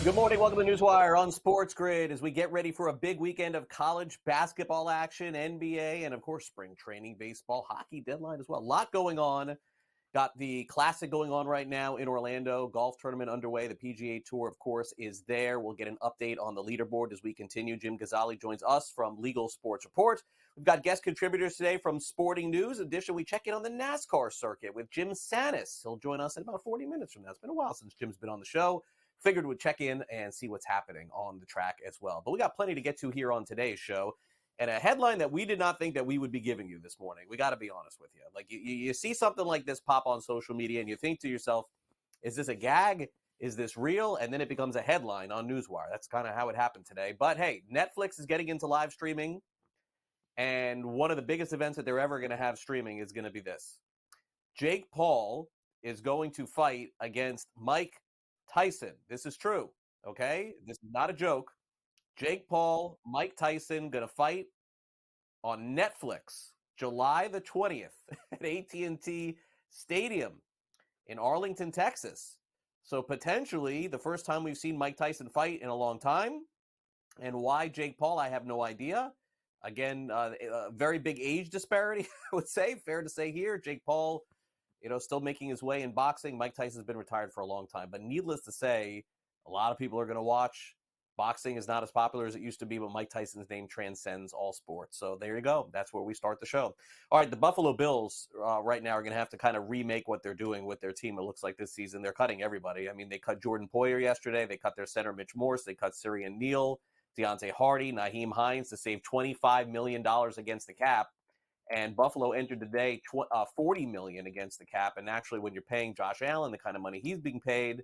Good morning. Welcome to NewsWire on SportsGrid as we get ready for a big weekend of college basketball action, NBA, and, of course, spring training, baseball, hockey deadline as well. A lot going on. Got the Classic going on right now in Orlando. Golf tournament underway. The PGA Tour, of course, is there. We'll get an update on the leaderboard as we continue. Jim Gazzale joins us from Legal Sports Report. We've got guest contributors today from Sporting News. In addition, we check in on the NASCAR circuit with Jim Sanis. He'll join us in about 40 minutes from now. It's been a while since Jim's been on the show. Figured we'd check in and see what's happening on the track as well. But we got plenty to get to here on today's show. And a headline that we did not think that we would be giving you this morning. We got to be honest with you. Like, you see something like this pop on social media and you think to yourself, is this a gag? Is this real? And then it becomes a headline on NewsWire. That's kind of how it happened today. But hey, Netflix is getting into live streaming. And one of the biggest events that they're ever going to have streaming is going to be this. Jake Paul is going to fight against Mike Tyson. This is true, okay? This is not a joke. Jake Paul, Mike Tyson going to fight on Netflix July the 20th at AT&T Stadium in Arlington, Texas. So potentially the first time we've seen Mike Tyson fight in a long time. And why Jake Paul, I have no idea. Again, a very big age disparity, I would say. Fair to say here. Jake Paul, still making his way in boxing. Mike Tyson's been retired for a long time. But needless to say, a lot of people are going to watch. Boxing is not as popular as it used to be, but Mike Tyson's name transcends all sports. So there you go. That's where we start the show. All right, the Buffalo Bills right now are going to have to kind of remake what they're doing with their team. It looks like this season they're cutting everybody. I mean, they cut Jordan Poyer yesterday. They cut their center Mitch Morse. They cut Sirian Neal, Deontay Hardy, Naheem Hines to save $25 million against the cap. And Buffalo entered the day $40 million against the cap. And actually, when you're paying Josh Allen the kind of money he's being paid,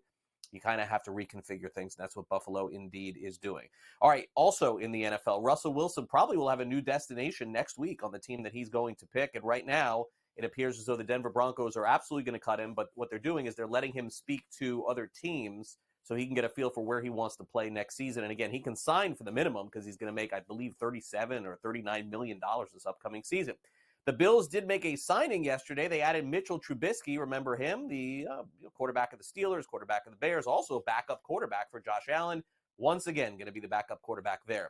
you kind of have to reconfigure things. And that's what Buffalo indeed is doing. All right. Also in the NFL, Russell Wilson probably will have a new destination next week on the team that he's going to pick. And right now, it appears as though the Denver Broncos are absolutely going to cut him. But what they're doing is they're letting him speak to other teams so he can get a feel for where he wants to play next season. And again, he can sign for the minimum because he's going to make, I believe, $37 or $39 million this upcoming season. The Bills did make a signing yesterday. They added Mitchell Trubisky. Remember him, the quarterback of the Steelers, quarterback of the Bears, also a backup quarterback for Josh Allen. Once again, going to be the backup quarterback there.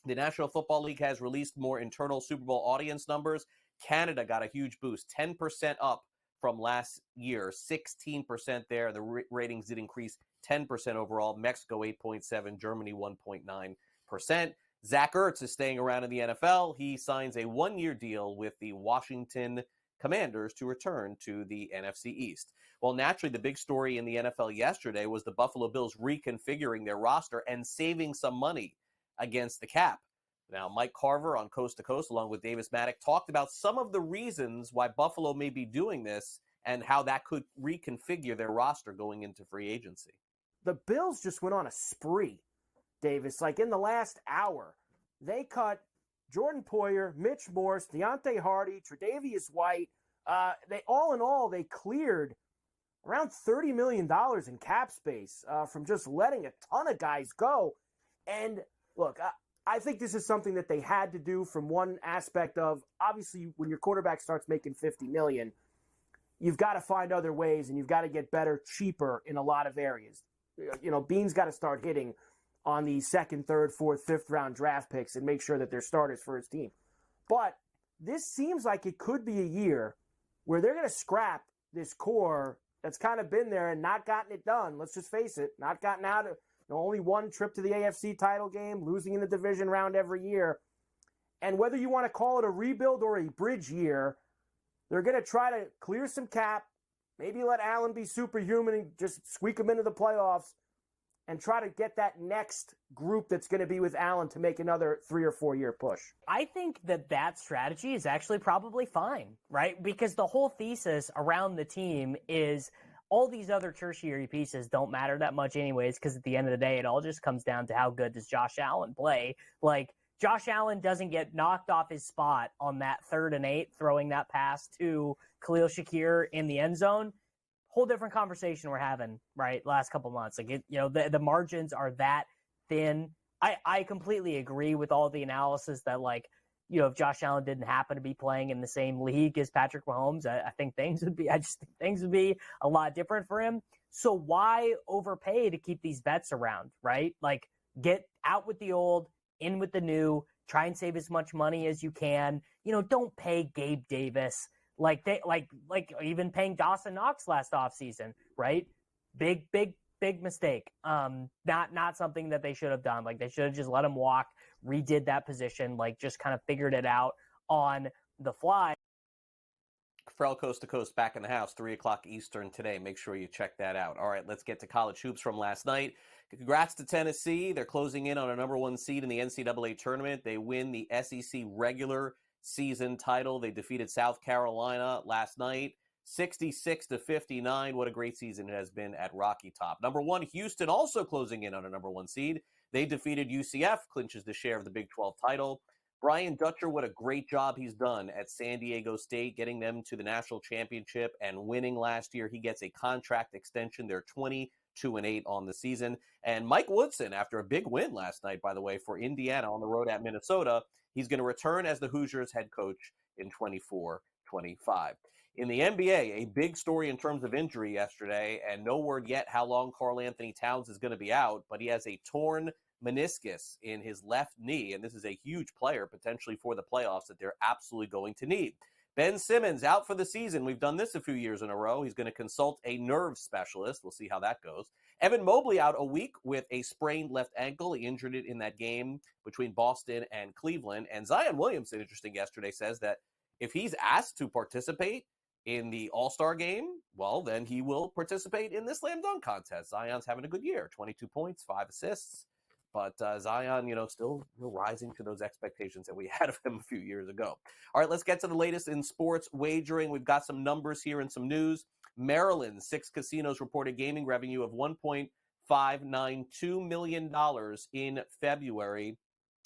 The National Football League has released more internal Super Bowl audience numbers. Canada got a huge boost, 10% up from last year, 16% there. The ratings did increase 10% overall. Mexico 8.7%, Germany 1.9%. Zach Ertz is staying around in the NFL. He signs a one-year deal with the Washington Commanders to return to the NFC East. Well, naturally, the big story in the NFL yesterday was the Buffalo Bills reconfiguring their roster and saving some money against the cap. Now, Mike Carver on Coast to Coast, along with Davis Maddock, talked about some of the reasons why Buffalo may be doing this and how that could reconfigure their roster going into free agency. The Bills just went on a spree, Davis. Like in the last hour, they cut Jordan Poyer, Mitch Morse, Deontay Hardy, Tre'Davious White. They all in all, they cleared around $30 million in cap space from just letting a ton of guys go. And look, I think this is something that they had to do from one aspect of, obviously, when your quarterback starts making $50 million, you've got to find other ways and you've got to get better, cheaper in a lot of areas. Bean's got to start hitting on the second, third, fourth, fifth round draft picks and make sure that they're starters for his team. But this seems like it could be a year where they're going to scrap this core that's kind of been there and not gotten it done. Let's just face it, not gotten out of only one trip to the AFC title game, losing in the division round every year. And whether you want to call it a rebuild or a bridge year, they're going to try to clear some cap, maybe let Allen be superhuman and just squeak him into the playoffs, and try to get that next group that's going to be with Allen to make another 3 or 4 year push. I think that strategy is actually probably fine, right? Because the whole thesis around the team is all these other tertiary pieces don't matter that much anyways, because at the end of the day, it all just comes down to how good does Josh Allen play. Like, Josh Allen doesn't get knocked off his spot on that 3rd and 8, throwing that pass to Khalil Shakir in the end zone. Whole different conversation we're having, right? Last couple months. Like, the margins are that thin. I completely agree with all the analysis that, like, if Josh Allen didn't happen to be playing in the same league as Patrick Mahomes, I think things would be a lot different for him. So why overpay to keep these vets around, right? Like, get out with the old, in with the new, try and save as much money as you can. Don't pay Gabe Davis like even paying Dawson Knox last offseason, right? Big mistake. Not something that they should have done. Like, they should have just let him walk, redid that position, like just kind of figured it out on the fly. Frel Coast to Coast back in the house, 3 o'clock Eastern today. Make sure you check that out. All right, let's get to college hoops from last night. Congrats to Tennessee. They're closing in on a number 1 seed in the NCAA tournament. They win the SEC regular season title. They defeated South Carolina last night, 66-59. What a great season it has been at Rocky Top. Number 1, Houston also closing in on a number 1 seed. They defeated UCF, clinches the share of the Big 12 title. Brian Dutcher, what a great job he's done at San Diego State, getting them to the national championship and winning last year. He gets a contract extension. They're 22-8 on the season. And Mike Woodson, after a big win last night, by the way, for Indiana on the road at Minnesota, he's going to return as the Hoosiers head coach in 24-25. In the NBA, a big story in terms of injury yesterday, and no word yet how long Karl Anthony Towns is going to be out, but he has a torn meniscus in his left knee, and this is a huge player potentially for the playoffs that they're absolutely going to need. Ben Simmons out for the season. We've done this a few years in a row. He's going to consult a nerve specialist. We'll see how that goes. Evan Mobley out a week with a sprained left ankle. He injured it in that game between Boston and Cleveland. And Zion Williamson, interesting yesterday, says that if he's asked to participate in the All-Star game, well, then he will participate in the slam dunk contest. Zion's having a good year, 22 points, 5 assists. But Zion, still rising to those expectations that we had of him a few years ago. All right, let's get to the latest in sports wagering. We've got some numbers here and some news. Maryland, 6 casinos reported gaming revenue of $1.592 million in February.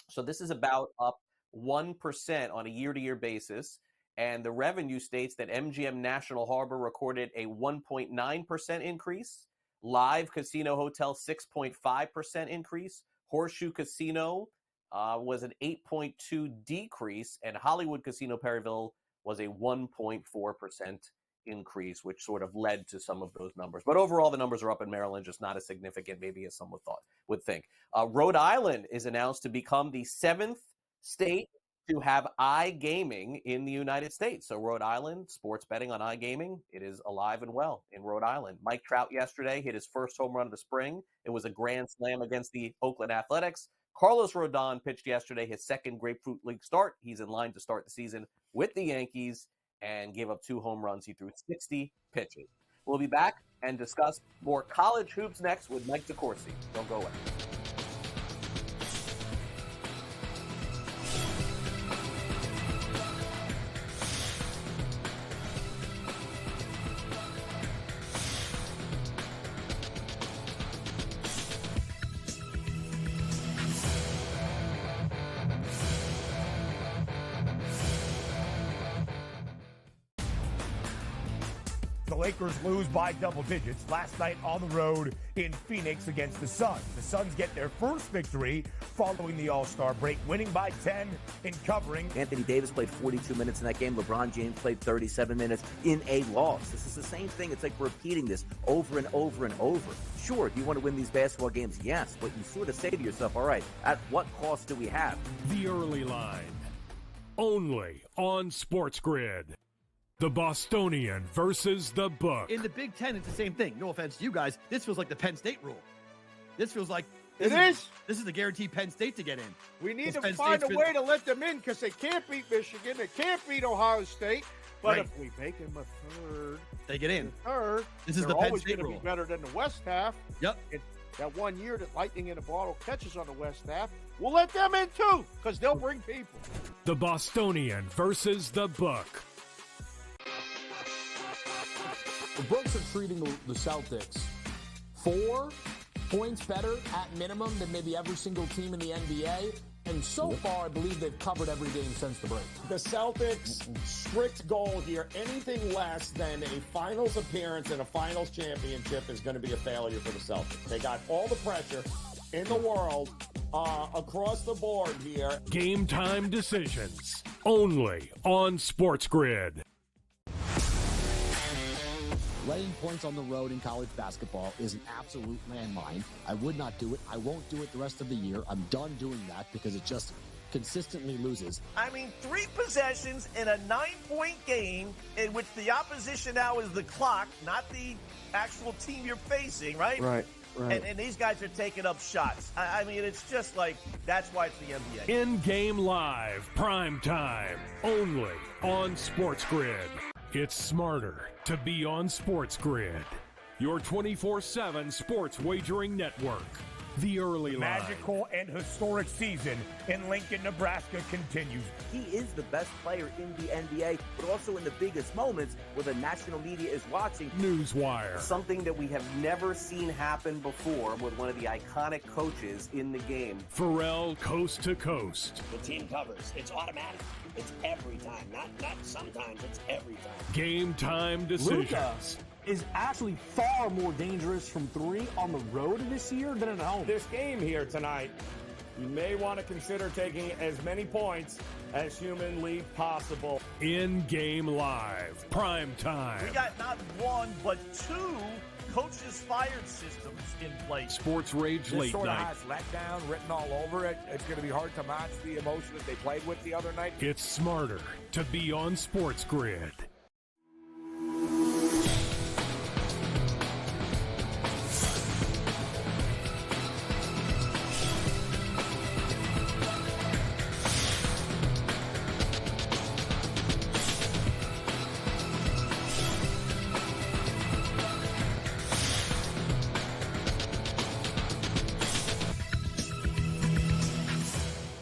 So this is about up 1% on a year-to-year basis. And the revenue states that MGM National Harbor recorded a 1.9% increase. Live Casino Hotel, 6.5% increase. Horseshoe Casino was an 8.2% decrease, and Hollywood Casino Perryville was a 1.4% increase, which sort of led to some of those numbers. But overall, the numbers are up in Maryland, just not as significant maybe as some would think. Rhode Island is announced to become the 7th state to have iGaming in the United States. So Rhode Island, sports betting on iGaming, it is alive and well in Rhode Island. Mike Trout yesterday hit his first home run of the spring. It was a grand slam against the Oakland Athletics. Carlos Rodon pitched yesterday his second Grapefruit League start. He's in line to start the season with the Yankees and gave up 2 home runs. He threw 60 pitches. We'll be back and discuss more college hoops next with Mike DeCourcy. Don't go away. The Lakers lose by double digits last night on the road in Phoenix against the Suns. The Suns get their first victory following the All-Star break, winning by 10 in covering. Anthony Davis played 42 minutes in that game. LeBron James played 37 minutes in a loss. This is the same thing. It's like repeating this over and over and over. Sure, do you want to win these basketball games? Yes, but you sort of say to yourself, all right, at what cost do we have? The Early Line, only on SportsGrid. The Bostonian versus the Book. In the Big Ten, it's the same thing. No offense to you guys. This feels like the Penn State rule. This feels like... This is the guaranteed Penn State to get in. We need to find a way to let them in because they can't beat Michigan. They can't beat Ohio State. But if we make them a third... They get in. Third. This is the Penn State rule. Be better than the West half. Yep. That 1 year that Lightning in a Bottle catches on the West half, we'll let them in too because they'll bring people. The Bostonian versus the Book. The Books are treating the Celtics 4 points better at minimum than maybe every single team in the NBA. And so far, I believe they've covered every game since the break. The Celtics' strict goal here, anything less than a finals appearance and a finals championship is going to be a failure for the Celtics. They got all the pressure. in the world across the board here. Game time decisions only on SportsGrid. Laying points on the road in college basketball is an absolute landmine. I would not do it. I won't do it the rest of the year. I'm done doing that because it just consistently loses. I mean, 3 possessions in a 9-point game in which the opposition now is the clock, not the actual team you're facing, right? Right. And these guys are taking up shots. I mean, it's just like, that's why it's the NBA. In-game live, prime time, only on SportsGrid. It's smarter to be on SportsGrid, your 24/7 sports wagering network. The early line. Magical and historic season in Lincoln, Nebraska continues. He is the best player in the NBA, but also in the biggest moments where the national media is watching. NewsWire. Something that we have never seen happen before with one of the iconic coaches in the game. Pharrell coast to coast. The team covers. It's automatic. It's every time. Not sometimes. It's every time. Game time decisions. Luka is actually far more dangerous from 3 on the road this year than at home. This game here tonight, you may want to consider taking as many points as humanly possible. In-game live, prime time. We got not 1, but 2 coaches fired systems in place. Sports Rage This Late sort of Night. has letdown written all over it. It's going to be hard to match the emotion that they played with the other night. It's smarter to be on SportsGrid.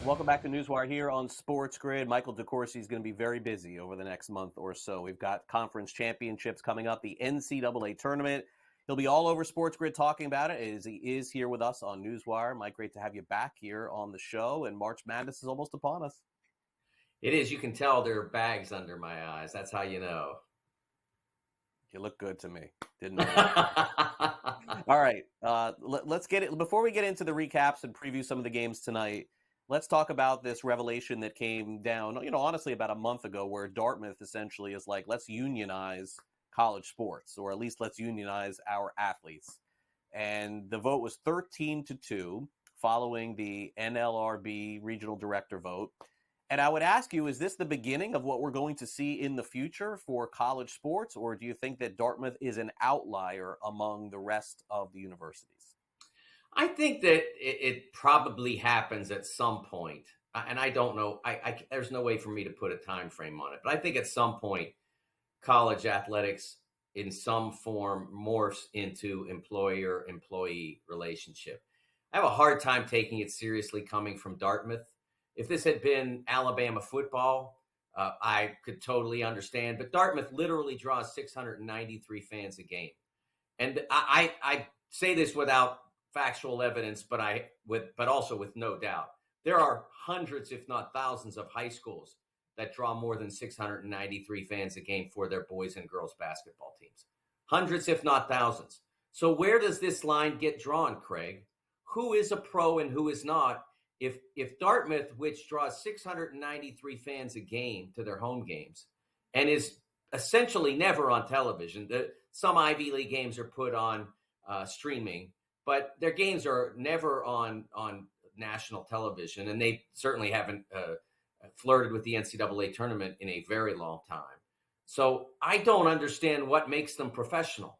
Welcome back to NewsWire here on SportsGrid. Michael DeCourcy is going to be very busy over the next month or so. We've got conference championships coming up, the NCAA tournament. He'll be all over SportsGrid talking about it as he is here with us on NewsWire. Mike, great to have you back here on the show, and March Madness is almost upon us. It is. You can tell there are bags under my eyes. That's how you know. You look good to me. Didn't know that. All right. Let's get it. Before we get into the recaps and preview some of the games tonight, let's talk about this revelation that came down, honestly, about a month ago, where Dartmouth essentially is like, let's unionize college sports, or at least let's unionize our athletes. And the vote was 13-2 following the NLRB regional director vote. And I would ask you, is this the beginning of what we're going to see in the future for college sports, or do you think that Dartmouth is an outlier among the rest of the universities? I think that it probably happens at some point, and I don't know. There's no way for me to put a time frame on it, but I think at some point, college athletics in some form morphs into employer-employee relationship. I have a hard time taking it seriously coming from Dartmouth. If this had been Alabama football, I could totally understand. But Dartmouth literally draws 693 fans a game, and I say this without factual evidence, but also with no doubt. There are hundreds, if not thousands, of high schools that draw more than 693 fans a game for their boys and girls basketball teams. Hundreds, if not thousands. So where does this line get drawn, Craig? Who is a pro and who is not? If Dartmouth, which draws 693 fans a game to their home games and is essentially never on television, some Ivy League games are put on streaming, but their games are never on national television, and they certainly haven't flirted with the NCAA tournament in a very long time. So I don't understand what makes them professional.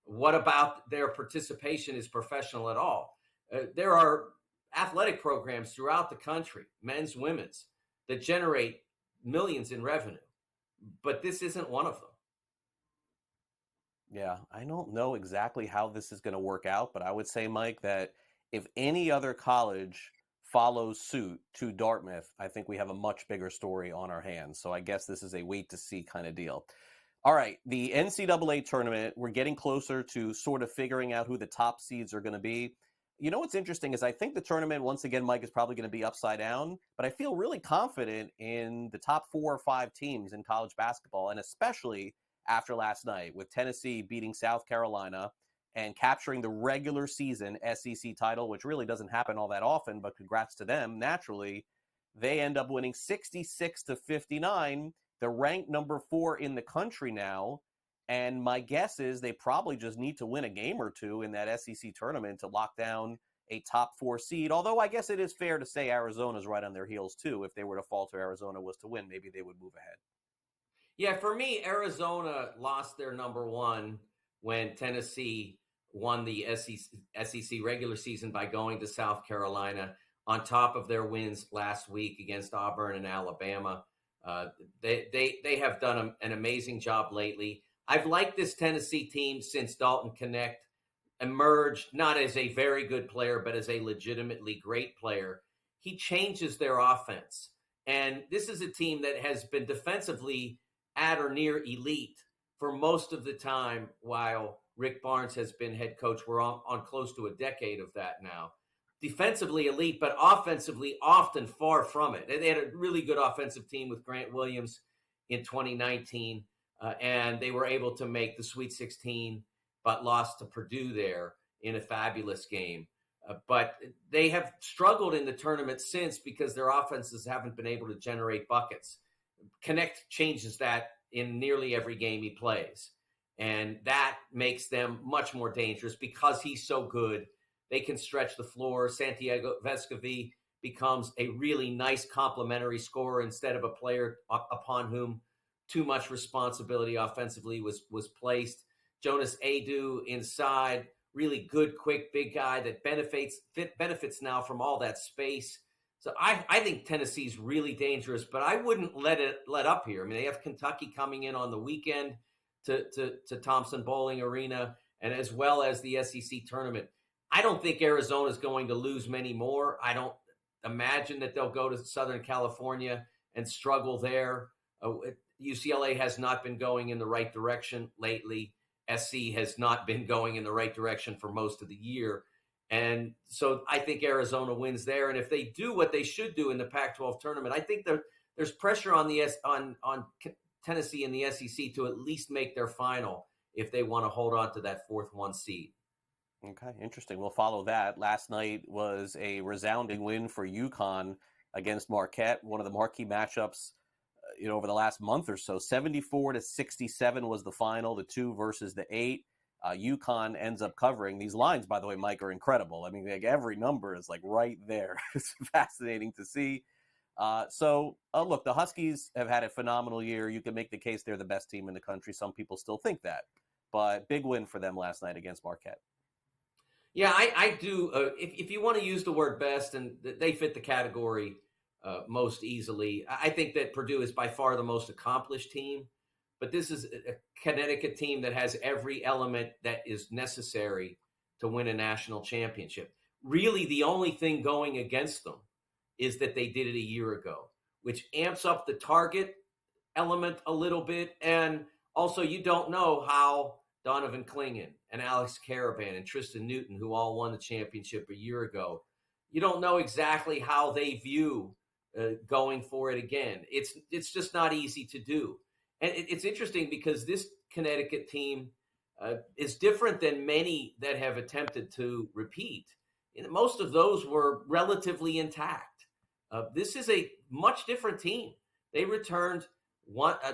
What about their participation is professional at all? There are athletic programs throughout the country, men's, women's, that generate millions in revenue, but this isn't one of them. Yeah, I don't know exactly how this is going to work out, but I would say, Mike, that if any other college follows suit to Dartmouth, I think we have a much bigger story on our hands. So I guess this is a wait to see kind of deal. All right, the NCAA tournament, we're getting closer to sort of figuring out who the top seeds are going to be. You know what's interesting is I think the tournament, once again, Mike, is probably going to be upside down, but I feel really confident in the top 4 or 5 teams in college basketball, and especially after last night with Tennessee beating South Carolina and capturing the regular season SEC title, which really doesn't happen all that often, but congrats to them. Naturally, they end up winning 66-59. They're ranked number 4 in the country now. And my guess is they probably just need to win a game or two in that SEC tournament to lock down a top 4 seed. Although I guess it is fair to say Arizona's right on their heels too. If they were to falter, Arizona was to win, maybe they would move ahead. Yeah, for me, Arizona lost their number 1 when Tennessee won the SEC regular season by going to South Carolina on top of their wins last week against Auburn and Alabama. They have done an amazing job lately. I've liked this Tennessee team since Dalton Knecht emerged, not as a very good player, but as a legitimately great player. He changes their offense. And this is a team that has been defensively at or near elite for most of the time while Rick Barnes has been head coach. We're on close to a decade of that now. Defensively elite, but offensively often far from it. They had a really good offensive team with Grant Williams in 2019, and they were able to make the Sweet 16, but lost to Purdue there in a fabulous game. But they have struggled in the tournament since because their offenses haven't been able to generate buckets. Knecht changes that in nearly every game he plays. And that makes them much more dangerous because he's so good. They can stretch the floor. Santiago Vescovi becomes a really nice complementary scorer instead of a player upon whom too much responsibility offensively was placed. Jonas Adu inside, really good, quick, big guy that benefits now from all that space. So I think Tennessee's really dangerous, but I wouldn't let up here. I mean, they have Kentucky coming in on the weekend to Thompson Bowling Arena, and as well as the SEC tournament. I don't think Arizona's going to lose many more. I don't imagine that they'll go to Southern California and struggle there. UCLA has not been going in the right direction lately. SC has not been going in the right direction for most of the year. And so I think Arizona wins there. And if they do what they should do in the Pac-12 tournament, I think there's pressure on on Tennessee and the SEC to at least make their final if they want to hold on to that 4th 1 seed. Okay, interesting. We'll follow that. Last night was a resounding win for UConn against Marquette, one of the marquee matchups over the last month or so. 74-67 was the final, the 2 versus the 8. UConn ends up covering. These lines, by the way, Mike, are incredible. I mean, like, every number is like right there. It's fascinating to see. Look, the Huskies have had a phenomenal year. You can make the case they're the best team in the country. Some people still think that. But big win for them last night against Marquette. Yeah, I do. If you want to use the word best, and they fit the category most easily, I think that Purdue is by far the most accomplished team. But this is a Connecticut team that has every element that is necessary to win a national championship. Really, the only thing going against them is that they did it a year ago, which amps up the target element a little bit. And also, you don't know how Donovan Clingan and Alex Caravan and Tristan Newton, who all won the championship a year ago, you don't know exactly how they view going for it again. It's just not easy to do. And it's interesting because this Connecticut team is different than many that have attempted to repeat. Most of those were relatively intact. This is a much different team. They returned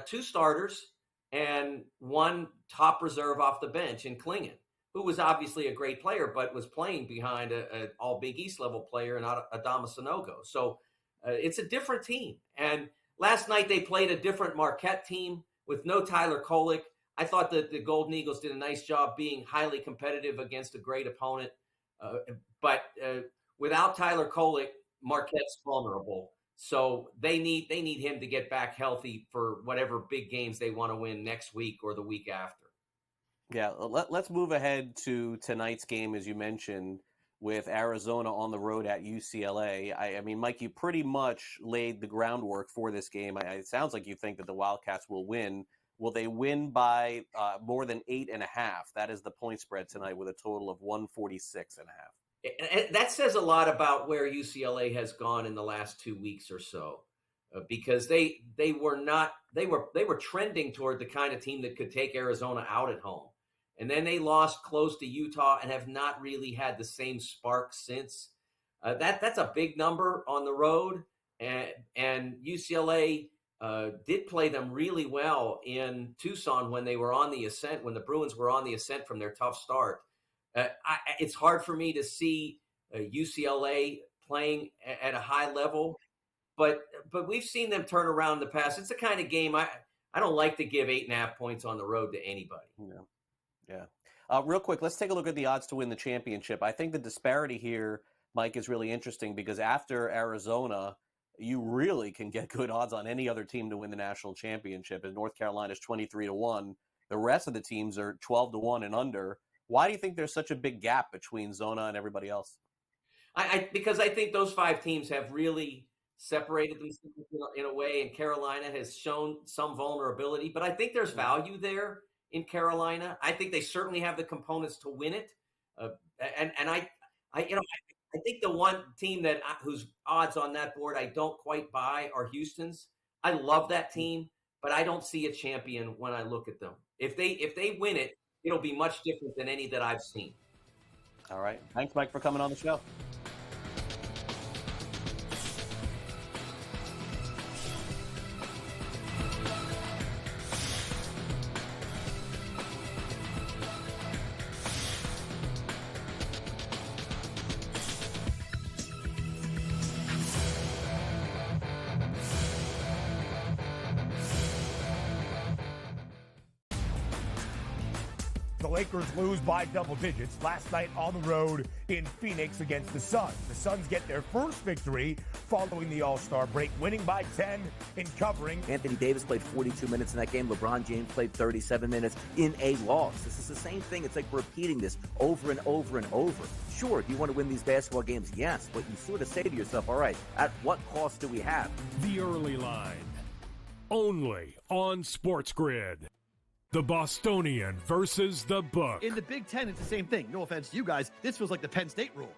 2 starters and 1 top reserve off the bench in Clingan, who was obviously a great player, but was playing behind an all Big East level player in Adama Sanogo. So it's a different team. And last night they played a different Marquette team with no Tyler Kolek. I thought that the Golden Eagles did a nice job being highly competitive against a great opponent. But without Tyler Kolek, Marquette's vulnerable. So they need him to get back healthy for whatever big games they want to win next week or the week after. Yeah, let's move ahead to tonight's game, as you mentioned, with Arizona on the road at UCLA. I mean, Mike, you pretty much laid the groundwork for this game. It sounds like you think that the Wildcats will win. Will they win by more than 8.5? That is the point spread tonight with a total of 146.5. And that says a lot about where UCLA has gone in the last 2 weeks or so, because they were trending toward the kind of team that could take Arizona out at home. And then they lost close to Utah and have not really had the same spark since. That's a big number on the road. And UCLA did play them really well in Tucson when they were on the ascent, when the Bruins were on the ascent from their tough start. It's hard for me to see UCLA playing at a high level, but we've seen them turn around in the past. It's the kind of game I don't like to give 8.5 points on the road to anybody. Yeah. Real quick, let's take a look at the odds to win the championship. I think the disparity here, Mike, is really interesting because after Arizona, you really can get good odds on any other team to win the national championship. And North Carolina's 23-1. The rest of the teams are 12-1 and under. Why do you think there's such a big gap between Zona and everybody else? Because I think those 5 teams have really separated themselves in a way, and Carolina has shown some vulnerability. But I think there's value there in Carolina. I think they certainly have the components to win it. I think the one team whose odds on that board I don't quite buy are Houston's. I love that team, but I don't see a champion when I look at them. If they win it, it'll be much different than any that I've seen. All right. Thanks, Mike, for coming on the show. The Lakers lose by double digits last night on the road in Phoenix against the Suns. The Suns get their first victory following the All-Star break, winning by 10 in covering. Anthony Davis played 42 minutes in that game. LeBron James played 37 minutes in a loss. This is the same thing. It's like repeating this over and over and over. Sure, do you want to win these basketball games? Yes, but you sort of say to yourself, all right, at what cost do we have? The early line, only on SportsGrid. The Bostonian versus the Book. In the Big Ten, it's the same thing. No offense to you guys. This feels like the Penn State rule.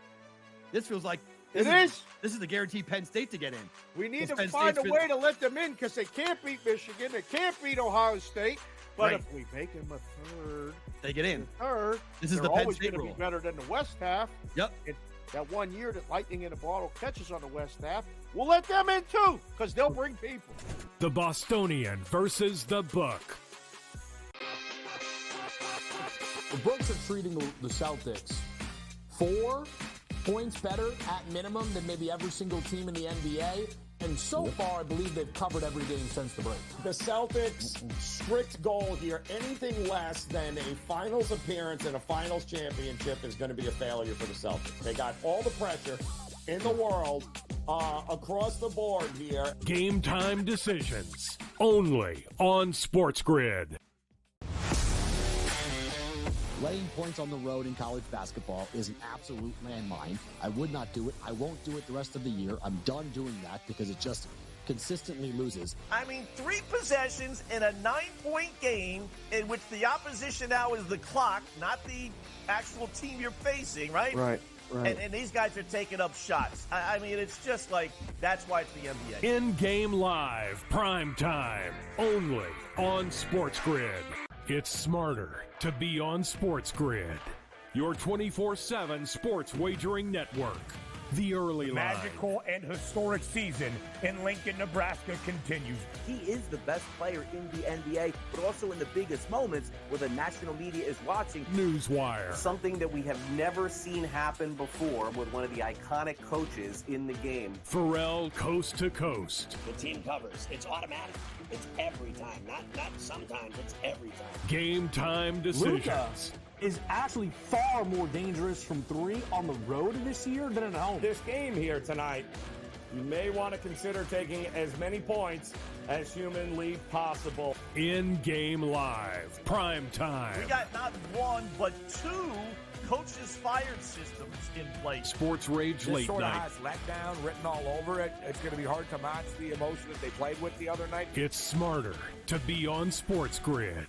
This feels like this is the guaranteed Penn State to get in. We need to find a way to let them in because they can't beat Michigan. They can't beat Ohio State. But if we make them a third, they get in. This is the Penn State rule. Be better than the West half. Yep. That 1 year that Lightning in a Bottle catches on the West half, we'll let them in too because they'll bring people. The Bostonian versus the Book. The books are treating the Celtics 4 points better at minimum than maybe every single team in the NBA. And so far, I believe they've covered every game since the break. The Celtics' strict goal here, anything less than a finals appearance and a finals championship is going to be a failure for the Celtics. They got all the pressure in the world across the board here. Game time decisions, only on SportsGrid. Laying points on the road in college basketball is an absolute landmine. I would not do it. I won't do it the rest of the year. I'm done doing that because it just consistently loses. I mean, 3 possessions in a 9-point game in which the opposition now is the clock, not the actual team you're facing, right? Right. And these guys are taking up shots. I mean, it's just like, that's why it's the NBA. In-game live, prime time, only on SportsGrid. It's smarter to be on SportsGrid, your 24/7 sports wagering network. The early line. Magical and historic season in Lincoln, Nebraska continues. He is the best player in the NBA, but also in the biggest moments where the national media is watching. NewsWire. Something that we have never seen happen before with one of the iconic coaches in the game. Pharrell, coast to coast. The team covers. It's automatic. It's every time. Not sometimes. It's every time. Game time decisions. Luka is actually far more dangerous from 3 on the road this year than at home. This game here tonight, you may want to consider taking as many points as humanly possible. In-game live, prime time. We got not 1, but 2 coaches fired systems in place. Sports Rage Late This sort of Night. has letdown written all over it. It's going to be hard to match the emotion that they played with the other night. It's smarter to be on SportsGrid.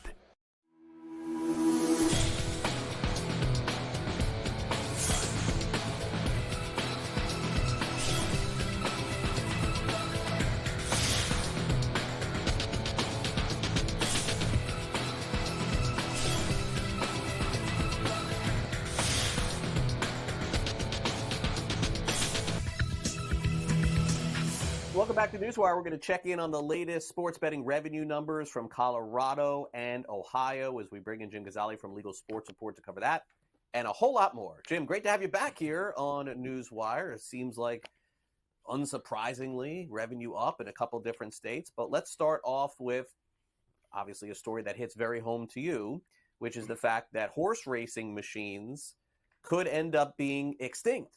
Welcome back to NewsWire. We're going to check in on the latest sports betting revenue numbers from Colorado and Ohio as we bring in Jim Gazzale from Legal Sports Report to cover that and a whole lot more. Jim, great to have you back here on NewsWire. It seems like, unsurprisingly, revenue up in a couple different states. But let's start off with, obviously, a story that hits very home to you, which is the fact that horse racing machines could end up being extinct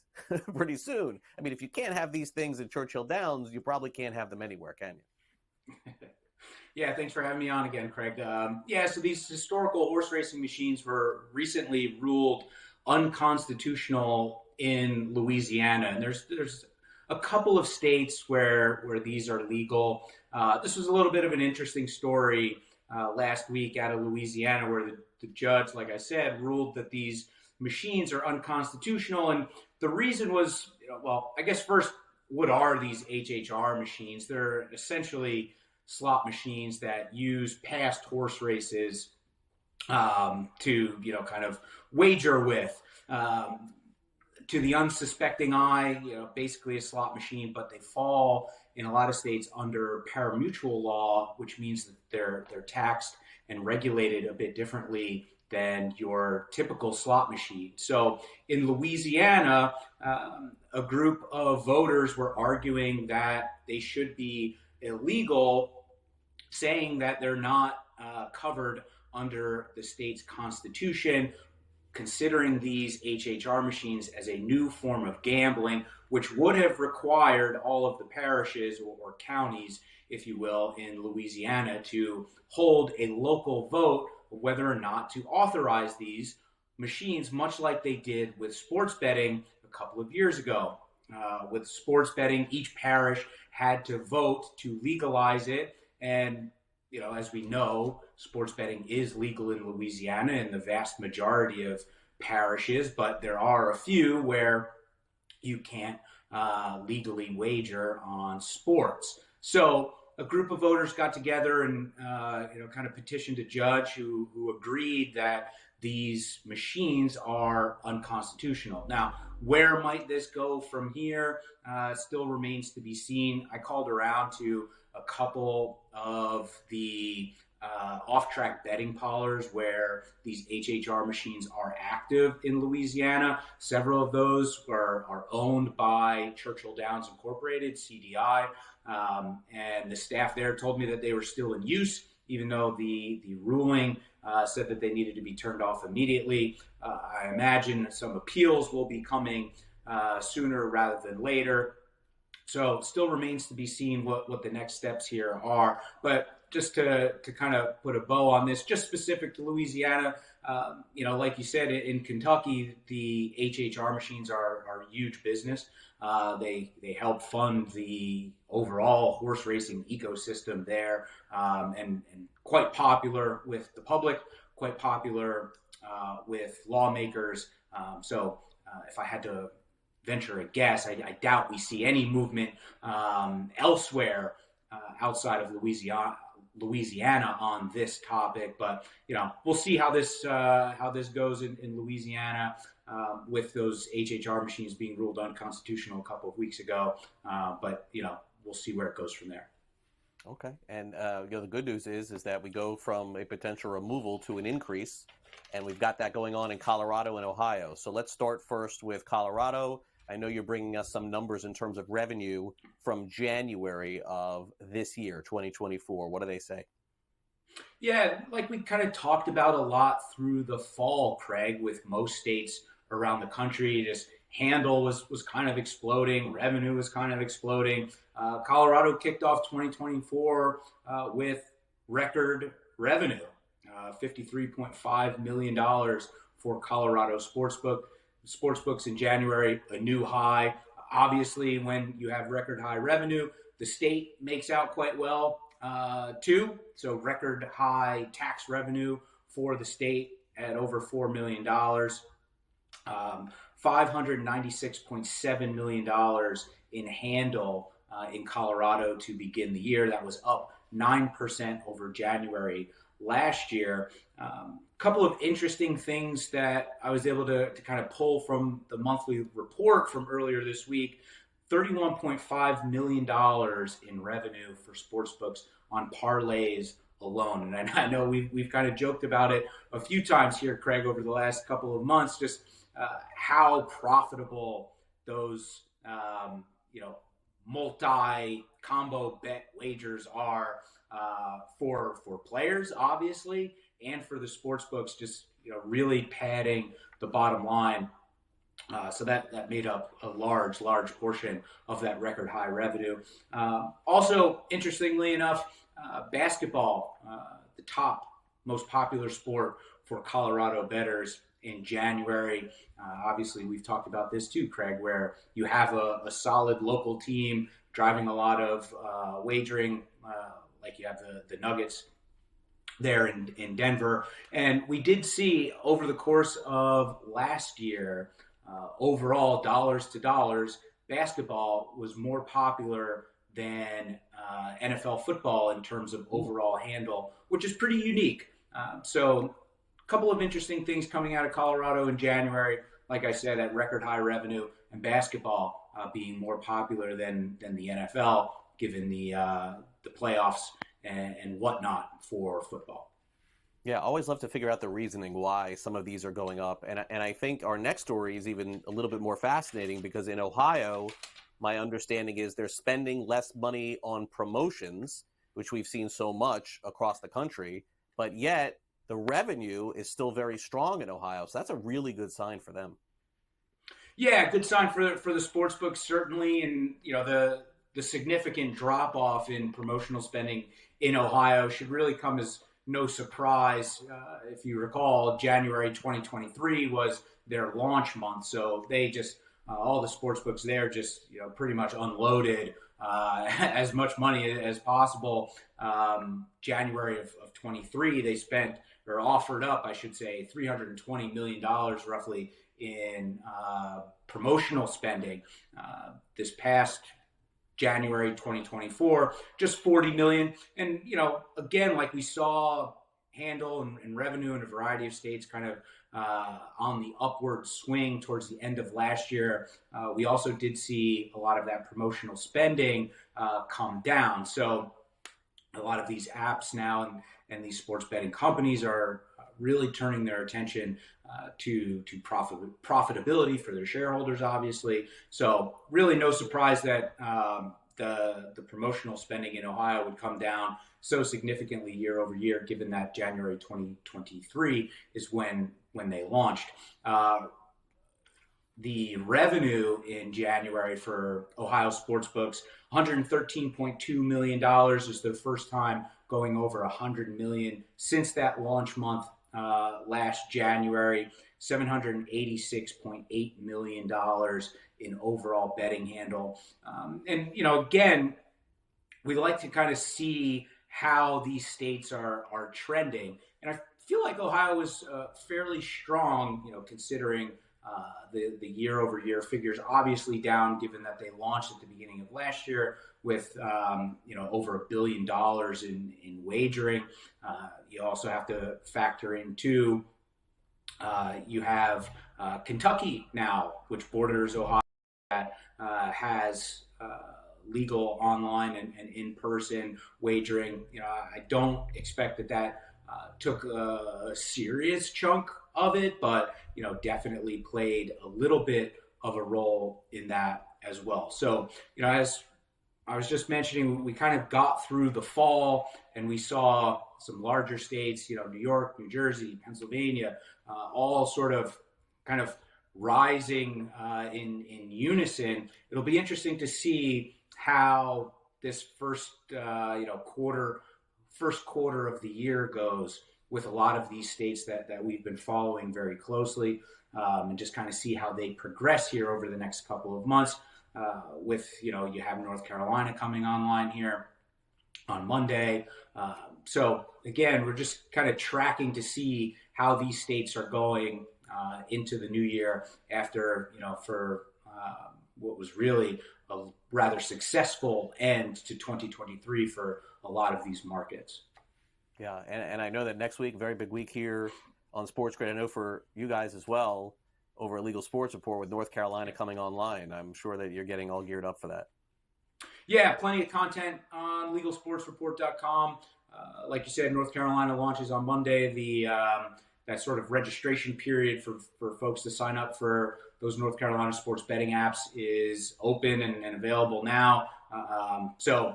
pretty soon. I mean, if you can't have these things in Churchill Downs, you probably can't have them anywhere, can you? Yeah, thanks for having me on again, Craig. So these historical horse racing machines were recently ruled unconstitutional in Louisiana, and there's a couple of states where these are legal. This was a little bit of an interesting story last week out of Louisiana, where the judge, like I said, ruled that these machines are unconstitutional. And the reason was, I guess first, what are these HHR machines? They're essentially slot machines that use past horse races to, kind of wager with. To the unsuspecting eye, basically a slot machine, but they fall in a lot of states under parimutuel law, which means that they're taxed and regulated a bit differently than your typical slot machine. So in Louisiana, a group of voters were arguing that they should be illegal, saying that they're not covered under the state's constitution, considering these HHR machines as a new form of gambling, which would have required all of the parishes or counties, if you will, in Louisiana to hold a local vote whether or not to authorize these machines, much like they did with sports betting a couple of years ago. With sports betting, each parish had to vote to legalize it. And, as we know, sports betting is legal in Louisiana in the vast majority of parishes, but there are a few where you can't legally wager on sports. So a group of voters got together and kind of petitioned a judge who agreed that these machines are unconstitutional. Now, where might this go from here still remains to be seen. I called around to a couple of the off-track betting parlors where these HHR machines are active in Louisiana. Several of those are owned by Churchill Downs Incorporated, CDI, and the staff there told me that they were still in use, even though the ruling said that they needed to be turned off immediately. I imagine some appeals will be coming sooner rather than later. So it still remains to be seen what the next steps here are. But just to kind of put a bow on this, just specific to Louisiana, like you said, in Kentucky, the HHR machines are huge business. They help fund the overall horse racing ecosystem there, and quite popular with the public, quite popular with lawmakers. So if I had to venture a guess, I doubt we see any movement elsewhere outside of Louisiana on this topic, but we'll see how this goes in Louisiana with those HHR machines being ruled unconstitutional a couple of weeks ago. But we'll see where it goes from there. Okay, and the good news is that we go from a potential removal to an increase, and we've got that going on in Colorado and Ohio. So let's start first with Colorado. I know you're bringing us some numbers in terms of revenue from January of this year, 2024. What do they say? Yeah, like we kind of talked about a lot through the fall, Craig, with most states around the country, just handle was kind of exploding, revenue was kind of exploding. Colorado kicked off 2024 with record revenue, $53.5 million for Colorado Sportsbooks in January, a new high. Obviously, when you have record high revenue, the state makes out quite well too. So record high tax revenue for the state at over $4 million. $596.7 million in handle in Colorado to begin the year. That was up 9% over January last year. Couple of interesting things that I was able to kind of pull from the monthly report from earlier this week. $31.5 million in revenue for sportsbooks on parlays alone. And I know we've kind of joked about it a few times here, Craig, over the last couple of months, just how profitable those, multi-combo bet wagers are for players, obviously, and for the sportsbooks, just really padding the bottom line. So that made up a large portion of that record high revenue. Also, interestingly enough, basketball, the top most popular sport for Colorado bettors in January. Obviously, we've talked about this too, Craig, where you have a solid local team driving a lot of wagering, like you have the Nuggets there in Denver. And we did see over the course of last year, overall, dollars to dollars, basketball was more popular than NFL football in terms of overall handle, which is pretty unique. So a couple of interesting things coming out of Colorado in January. Like I said, at record high revenue, and basketball being more popular than the NFL, given the playoffs and whatnot for football. Yeah, always love to figure out the reasoning why some of these are going up. And I think our next story is even a little bit more fascinating, because in Ohio, my understanding is they're spending less money on promotions, which we've seen so much across the country, but yet the revenue is still very strong in Ohio. So that's a really good sign for them. Yeah, good sign for the sports books, certainly. And, the significant drop off in promotional spending in Ohio should really come as no surprise. If you recall, January 2023 was their launch month. So they just, all the sports books there just, pretty much unloaded as much money as possible. January of 23, they spent, or offered up, I should say, $320 million roughly in promotional spending. This past January 2024, just $40 million. And, again, like we saw handle and revenue in a variety of states kind of on the upward swing towards the end of last year, we also did see a lot of that promotional spending come down. So a lot of these apps now and these sports betting companies are really turning their attention to profitability for their shareholders, obviously. So really no surprise that the promotional spending in Ohio would come down so significantly year over year, given that January 2023 is when they launched. The revenue in January for Ohio sportsbooks, $113.2 million, is the first time going over $100 million since that launch month last January. $786.8 million in overall betting handle. And, again, we like to kind of see how these states are trending. And I feel like Ohio is fairly strong, considering the year over year figures, obviously down given that they launched at the beginning of last year with, over $1 billion in wagering. You also have to factor in too, you have Kentucky now, which borders Ohio, that has legal online and in-person wagering. I don't expect that took a serious chunk of it, but definitely played a little bit of a role in that as well. So, as I was just mentioning, we kind of got through the fall and we saw some larger states, New York, New Jersey, Pennsylvania, all sort of kind of rising in unison. It'll be interesting to see how this first quarter of the year goes with a lot of these states that we've been following very closely, and just kind of see how they progress here over the next couple of months. With, you have North Carolina coming online here on Monday. So again, we're just kind of tracking to see how these states are going into the new year after, for what was really a rather successful end to 2023 for a lot of these markets. Yeah, and I know that next week, very big week here on SportsGrid. I know for you guys as well, over at Legal Sports Report with North Carolina coming online. I'm sure that you're getting all geared up for that. Yeah, plenty of content on LegalSportsReport.com. Like you said, North Carolina launches on Monday. That sort of registration period for folks to sign up for those North Carolina sports betting apps is open and available now. So,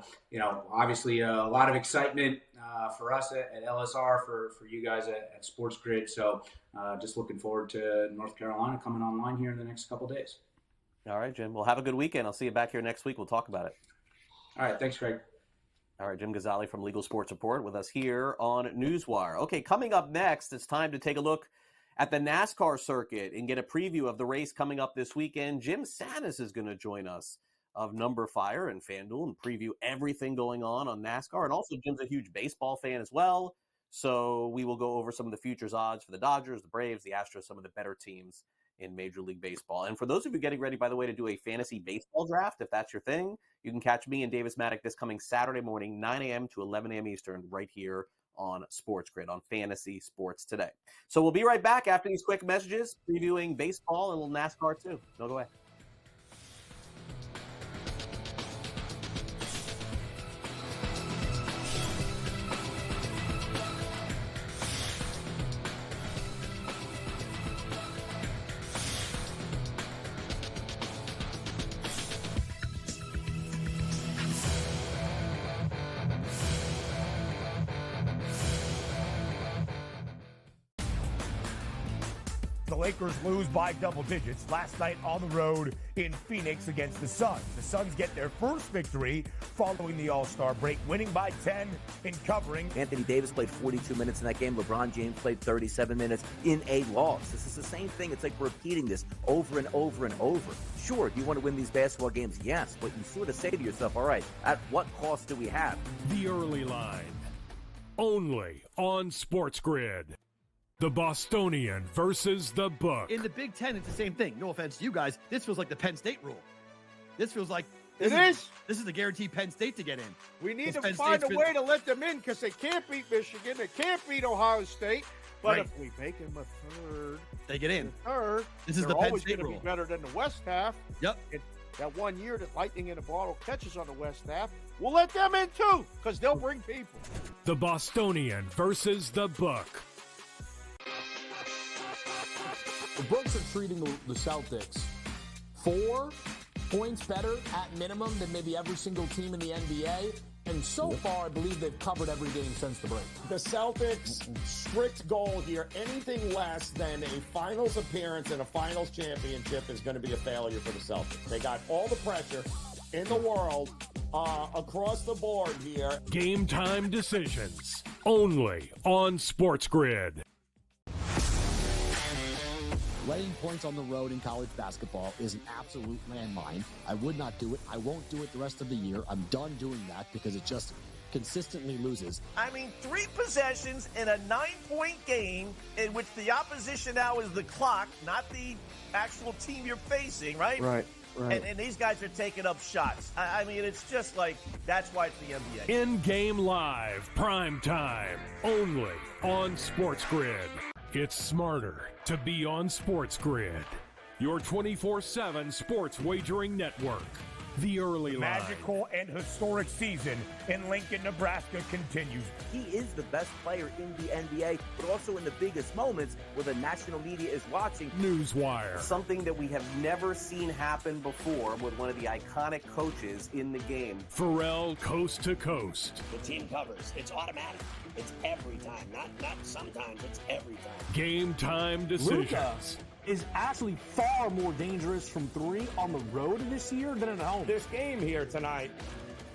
obviously a lot of excitement for us at LSR, for you guys at SportsGrid. So just looking forward to North Carolina coming online here in the next couple of days. All right, Jim. Well, have a good weekend. I'll see you back here next week. We'll talk about it. All right. Thanks, Craig. All right, Jim Gazzale from Legal Sports Report with us here on NewsWire. Okay, coming up next, it's time to take a look at the NASCAR circuit and get a preview of the race coming up this weekend. Jim Sanis is going to join us of Number Fire and FanDuel and preview everything going on NASCAR. And also, Jim's a huge baseball fan as well, so we will go over some of the futures odds for the Dodgers, the Braves, the Astros, some of the better teams in Major League Baseball. And for those of you getting ready, by the way, to do a fantasy baseball draft, if that's your thing, you can catch me and Davis Maddock this coming Saturday morning, 9 a.m. to 11 a.m. Eastern, right here on SportsGrid on Fantasy Sports Today. So we'll be right back after these quick messages, previewing baseball and a little NASCAR too. Don't go away. The Lakers lose by double digits last night on the road in Phoenix against the Suns. The Suns get their first victory following the All-Star break, winning by 10 in covering. Anthony Davis played 42 minutes in that game. LeBron James played 37 minutes in a loss. This is the same thing. It's like repeating this over and over and over. Sure, do you want to win these basketball games? Yes, but you sort of say to yourself, all right, at what cost do we have? The early line, only on SportsGrid. The Bostonian versus the Book. In the Big Ten, it's the same thing. No offense to you guys. This feels like the Penn State rule. This feels like This is the guaranteed Penn State to get in. We need to find a way to let them in because they can't beat Michigan. They can't beat Ohio State. But if we make them a third, they get in. Third, this is the Penn State rule. Be better than the West half. Yep. That 1 year that Lightning in a Bottle catches on the West half, we'll let them in too because they'll bring people. The Bostonian versus the Book. The books are treating the Celtics 4 points better at minimum than maybe every single team in the NBA. And so far, I believe they've covered every game since the break. The Celtics' strict goal here, anything less than a finals appearance and a finals championship is going to be a failure for the Celtics. They got all the pressure in the world across the board here. Game time decisions, only on SportsGrid. Laying points on the road in college basketball is an absolute landmine. I would not do it. I won't do it the rest of the year. I'm done doing that because it just consistently loses. I mean, 3 possessions in a 9-point game in which the opposition now is the clock, not the actual team you're facing, right? Right. And these guys are taking up shots. I mean, it's just like, that's why it's the NBA. In-game live, prime time, only on SportsGrid. It's smarter to be on SportsGrid, your 24/7 sports wagering network. The early line. Magical and historic season in Lincoln, Nebraska continues. He is the best player in the NBA, but also in the biggest moments where the national media is watching. NewsWire. Something that we have never seen happen before with one of the iconic coaches in the game. Pharrell coast to coast. The team covers. It's automatic. It's every time. Not sometimes. It's every time. Game time decisions. Luka is actually far more dangerous from 3 on the road this year than at home. This game here tonight,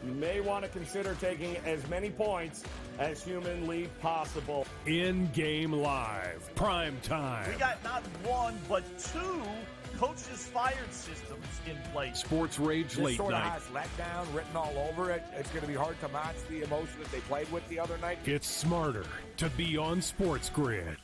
you may want to consider taking as many points as humanly possible. In-game live, prime time. We got not 1, but 2 coaches fired systems in place. Sports Rage this late sort night. of has letdown written all over it. It's going to be hard to match the emotion that they played with the other night. It's smarter to be on SportsGrid.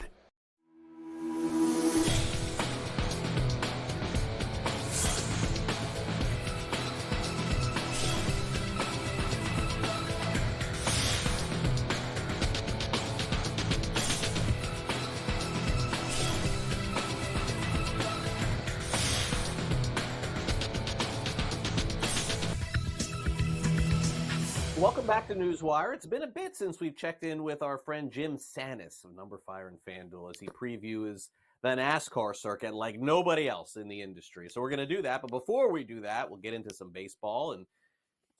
Welcome back to NewsWire. It's been a bit since we've checked in with our friend Jim Sanis of Number Fire and FanDuel as he previews the NASCAR circuit like nobody else in the industry. So we're going to do that. But before we do that, we'll get into some baseball and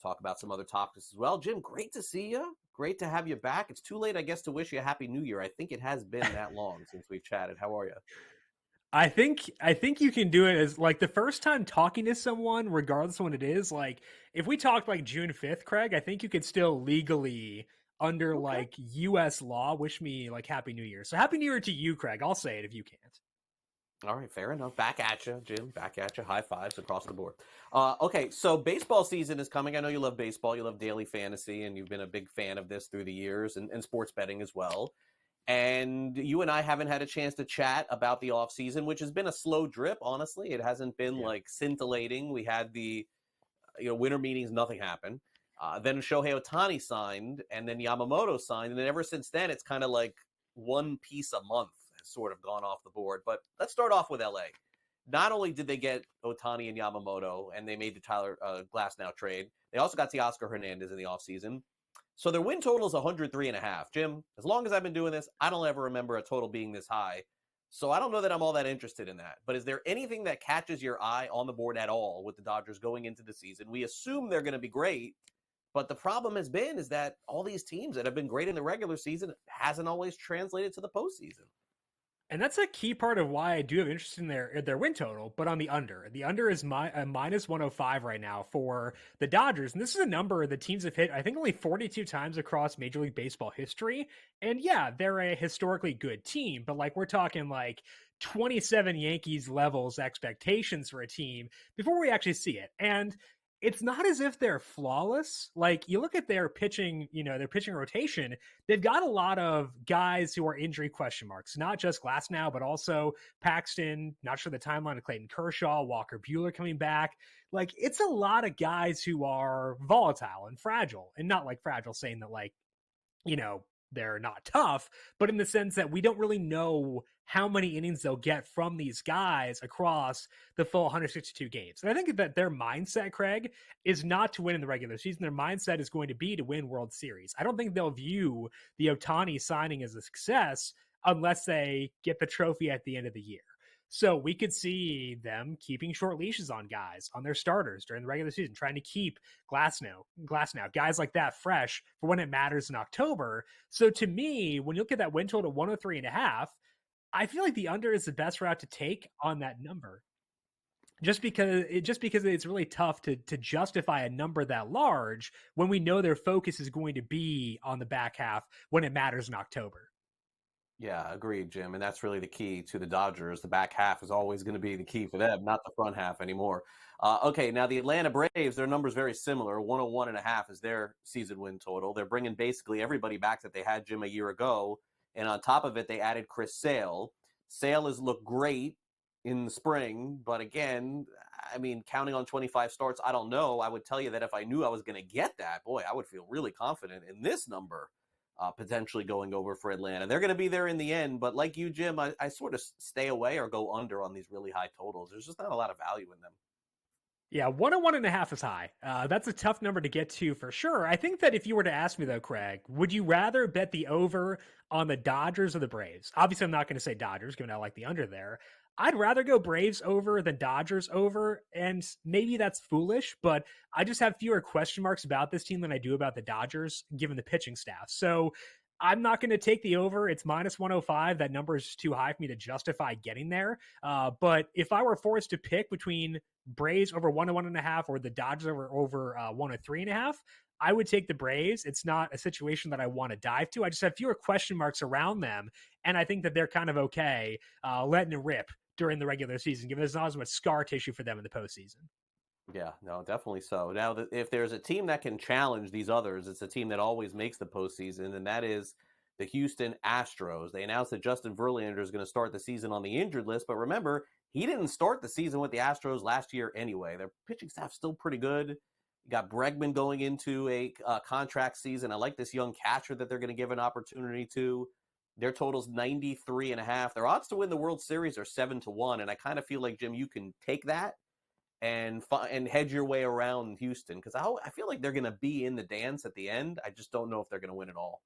talk about some other topics as well. Jim, great to see you. Great to have you back. It's too late, I guess, to wish you a Happy New Year. I think it has been that long since we've chatted. How are you? I think you can do it as like the first time talking to someone, regardless of when it is. Like if we talked like June 5th, Craig, I think you could still legally under like US law wish me like Happy New Year. So Happy New Year to you, Craig. I'll say it if you can't. All right, fair enough. Back at you, Jim. Back at you. High fives across the board. Okay, so baseball season is coming. I know you love baseball. You love daily fantasy, and you've been a big fan of this through the years and sports betting as well. And you and I haven't had a chance to chat about the offseason, which has been a slow drip, honestly. It hasn't been like scintillating. We had the winter meetings, nothing happened. Then Shohei Ohtani signed, and then Yamamoto signed. And then ever since then, it's kind of like one piece a month has sort of gone off the board. But let's start off with LA. Not only did they get Ohtani and Yamamoto, and they made the Tyler Glasnow trade, they also got Teoscar Hernandez in the offseason. So their win total is 103.5. Jim, as long as I've been doing this, I don't ever remember a total being this high. So I don't know that I'm all that interested in that. But is there anything that catches your eye on the board at all with the Dodgers going into the season? We assume they're going to be great, but the problem has been is that all these teams that have been great in the regular season hasn't always translated to the postseason. And that's a key part of why I do have interest in their win total, but on the under. The under is minus 105 right now for the Dodgers. And this is a number the teams have hit, I think, only 42 times across Major League Baseball history. And yeah, they're a historically good team, but like we're talking like 27 Yankees levels expectations for a team before we actually see it. And it's not as if they're flawless. Like you look at their pitching, their pitching rotation, they've got a lot of guys who are injury question marks, not just Glasnow, but also Paxton, not sure the timeline of Clayton Kershaw, Walker Buehler coming back. Like it's a lot of guys who are volatile and fragile, and not like fragile saying that like, they're not tough, but in the sense that we don't really know how many innings they'll get from these guys across the full 162 games. And I think that their mindset, Craig, is not to win in the regular season. Their mindset is going to be to win World Series. I don't think they'll view the Ohtani signing as a success unless they get the trophy at the end of the year. So we could see them keeping short leashes on guys, on their starters during the regular season, trying to keep Glasnow, guys like that fresh for when it matters in October. So to me, when you look at that win total 103.5, I feel like the under is the best route to take on that number. Just because it's really tough to justify a number that large when we know their focus is going to be on the back half when it matters in October. Yeah, agreed, Jim. And that's really the key to the Dodgers. The back half is always going to be the key for them, not the front half anymore. Okay, now the Atlanta Braves, their number's very similar. 101.5 is their season win total. They're bringing basically everybody back that they had, Jim, a year ago. And on top of it, they added Chris Sale. Sale has looked great in the spring, but again, I mean, counting on 25 starts, I don't know. I would tell you that if I knew I was going to get that, boy, I would feel really confident in this number. Potentially going over for Atlanta. They're going to be there in the end, but like you, Jim, I sort of stay away or go under on these really high totals. There's just not a lot of value in them. Yeah, 101.5 is high. That's a tough number to get to for sure. I think that if you were to ask me though, Craig, would you rather bet the over on the Dodgers or the Braves? Obviously, I'm not going to say Dodgers, given I like the under there. I'd rather go Braves over than Dodgers over, and maybe that's foolish, but I just have fewer question marks about this team than I do about the Dodgers, given the pitching staff. So I'm not going to take the over. It's minus 105. That number is too high for me to justify getting there. But if I were forced to pick between Braves over 101.5 or the Dodgers over 103.5, I would take the Braves. It's not a situation that I want to dive to. I just have fewer question marks around them, and I think that they're kind of okay letting it rip during the regular season, given there's not as much scar tissue for them in the postseason. Yeah, no, definitely so. Now, if there's a team that can challenge these others, it's a team that always makes the postseason, and that is the Houston Astros. They announced that Justin Verlander is going to start the season on the injured list, but remember, he didn't start the season with the Astros last year anyway. Their pitching staff's still pretty good. You got Bregman going into a contract season. I like this young catcher that they're going to give an opportunity to. Their total's 93.5. Their odds to win the World Series are 7-1, and I kind of feel like, Jim, you can take that and hedge your way around Houston, because I feel like they're going to be in the dance at the end. I just don't know if they're going to win it all.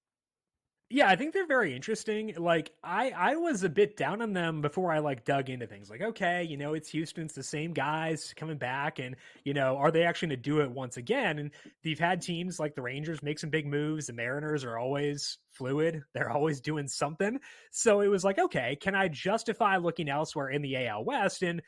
Yeah, I think they're very interesting. Like, I was a bit down on them before I dug into things. Like, okay, it's Houston, it's the same guys coming back, and are they actually going to do it once again? And you've had teams like the Rangers make some big moves. The Mariners are always fluid; they're always doing something. So it was like, okay, can I justify looking elsewhere in the AL West? And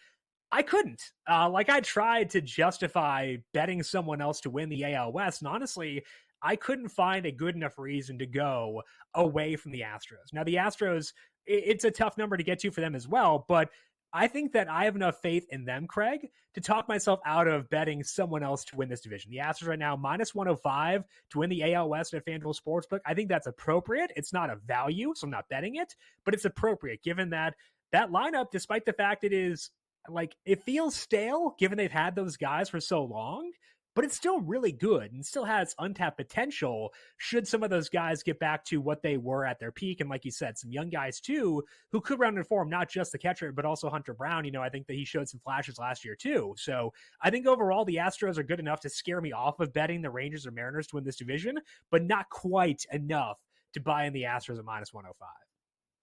I couldn't. I tried to justify betting someone else to win the AL West, and honestly, I couldn't find a good enough reason to go away from the Astros. Now, the Astros, it's a tough number to get to for them as well, but I think that I have enough faith in them, Craig, to talk myself out of betting someone else to win this division. The Astros right now, minus 105 to win the AL West at FanDuel Sportsbook. I think that's appropriate. It's not a value, so I'm not betting it, but it's appropriate given that lineup, despite the fact it feels stale given they've had those guys for so long, but it's still really good and still has untapped potential should some of those guys get back to what they were at their peak. And like you said, some young guys too, who could round in form, not just the catcher, but also Hunter Brown. I think that he showed some flashes last year too. So I think overall the Astros are good enough to scare me off of betting the Rangers or Mariners to win this division, but not quite enough to buy in the Astros at minus 105.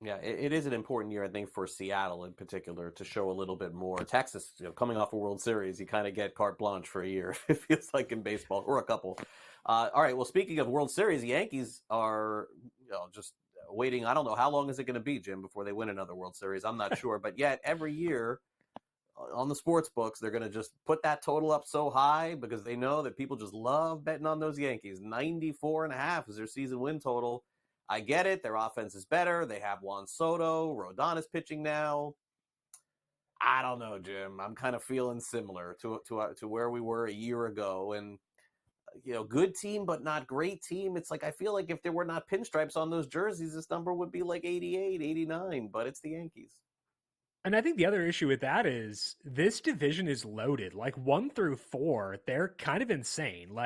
Yeah, it is an important year, I think, for Seattle in particular to show a little bit more. Texas, coming off a World Series, you kind of get carte blanche for a year, it feels like in baseball, or a couple. All right, well, speaking of World Series, the Yankees are just waiting. I don't know, how long is it going to be, Jim, before they win another World Series? I'm not sure. But yet, every year on the sports books, they're going to just put that total up so high because they know that people just love betting on those Yankees. 94.5 is their season win total. I get it. Their offense is better. They have Juan Soto. Rodon is pitching now. I don't know, Jim. I'm kind of feeling similar to where we were a year ago. And, good team, but not great team. It's like I feel like if there were not pinstripes on those jerseys, this number would be like 88, 89. But it's the Yankees. And I think the other issue with that is this division is loaded. 1 through 4, they're kind of insane.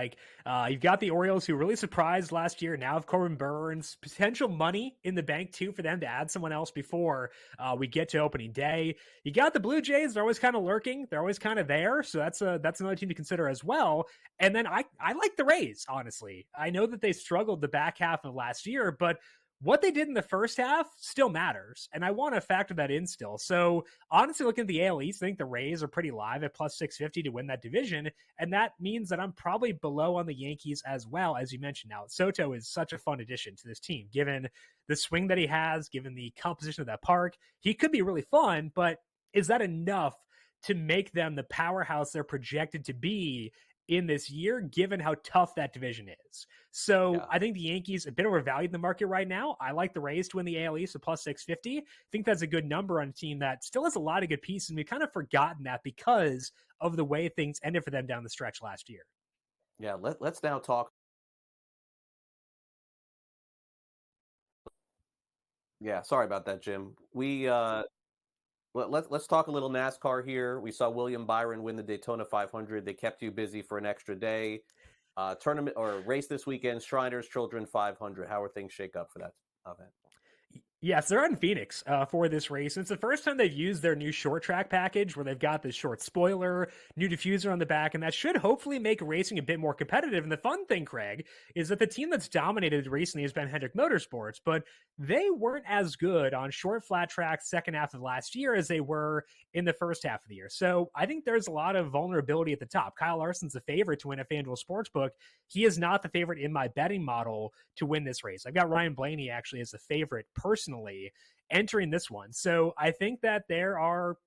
You've got the Orioles, who really surprised last year. Now have Corbin Burns, potential money in the bank too for them to add someone else before we get to opening day. You got the Blue Jays; they're always kind of lurking. They're always kind of there. So that's another team to consider as well. And then I like the Rays. Honestly, I know that they struggled the back half of last year, but what they did in the first half still matters, and I want to factor that in still. So honestly, looking at the AL East, I think the Rays are pretty live at plus 650 to win that division, and that means that I'm probably below on the Yankees as well, as you mentioned. Now, Soto is such a fun addition to this team, given the swing that he has, given the composition of that park. He could be really fun, but is that enough to make them the powerhouse they're projected to be in this year, given how tough that division is? So yeah. I think the Yankees a bit overvalued in the market right now. I like the Rays to win the AL East at plus 650. I think that's a good number on a team that still has a lot of good pieces, and we've kind of forgotten that because of the way things ended for them down the stretch last year. Yeah, let's now talk. Yeah, sorry about that, Jim. Let's talk a little NASCAR here. We saw William Byron win the Daytona 500. They kept you busy for an extra day. Tournament or race this weekend, Shriners Children 500. How are things shake up for that event? Yes, they're in Phoenix for this race. It's the first time they've used their new short track package where they've got this short spoiler, new diffuser on the back, and that should hopefully make racing a bit more competitive. And the fun thing, Craig, is that the team that's dominated recently has been Hendrick Motorsports, but they weren't as good on short flat tracks second half of last year as they were in the first half of the year. So I think there's a lot of vulnerability at the top. Kyle Larson's the favorite to win a FanDuel Sportsbook. He is not the favorite in my betting model to win this race. I've got Ryan Blaney actually as the favorite personally entering this one. So I think that there are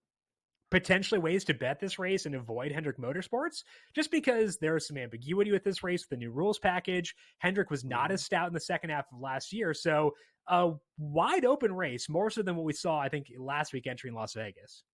potentially ways to bet this race and avoid Hendrick Motorsports, just because there is some ambiguity with this race, with the new rules package. Hendrick was not as stout in the second half of last year. So a wide open race, more so than what we saw, I think, last week entering Las Vegas.